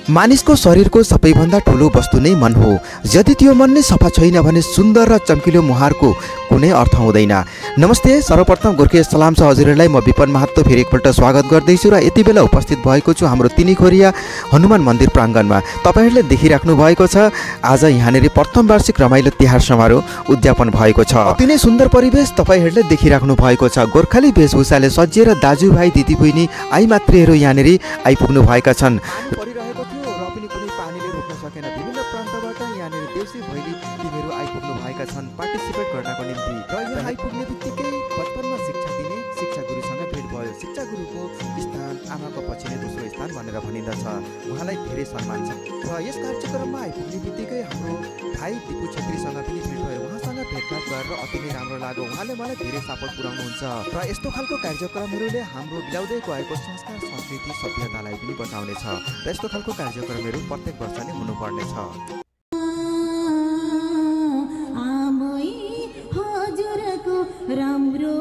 मानिसको शरीरको सबैभन्दा ठुलो वस्तु नै मन हो। यदि त्यो मन नै सफा छैन भने सुन्दर र चम्किलो मुहारको कुनै अर्थ हुँदैन। नमस्ते, सर्वप्रथम गोर्खे सलाम छ हजुरहरूलाई। म विपन महतो फेरि एकपल्ट स्वागत गर्दैछु र यति बेला उपस्थित भएको छु हाम्रो तिनीखोरिया हनुमान मन्दिर प्राङ्गणमा। तपाईँहरूले देखिराख्नु भएको छ आज यहाँनिर प्रथम वार्षिक रमाइलो तिहार समारोह उद्यापन भएको छ। अति नै सुन्दर परिवेश तपाईँहरूले देखिराख्नु भएको छ। गोर्खाली वेशभूषाले सजिएर दाजुभाइ दिदीबहिनी आइमात्रीहरू यहाँनिर आइपुग्नु भएका छन्। विभिन्न प्रान्तबाट यहाँनिर देउसी भैली टिमहरू आइपुग्नु भएका छन् पार्टिसिपेट गर्नको निम्ति। र यहाँ आइपुग्ने बित्तिकै बचपनमा शिक्षा दिने शिक्षा गुरुसँग भेट भयो। शिक्षा गुरुको स्थान आमाको पछि नै दोस्रो स्थान भनेर भनिँदछ। उहाँलाई धेरै सम्मान छ। र यस कार्यक्रममा आइपुग्ने बित्तिकै हाम्रो भाइ दिपु छेत्रीसँग पनि भेट भयो। उहाँसँग भेटघाट गरेर अति नै राम्रो लाग्यो। उहाँले मलाई धेरै सपोर्ट पुर्याउनुहुन्छ र यस्तो खालको कार्यक्रमहरूले हाम्रो बिलाउँदै गएको संस्कार संस्कृति सभ्यतालाई पनि बचाउनेछ र यस्तो खालको कार्यक्रमहरू प्रत्येक वर्ष नै हुनुपर्नेछ। राम्रो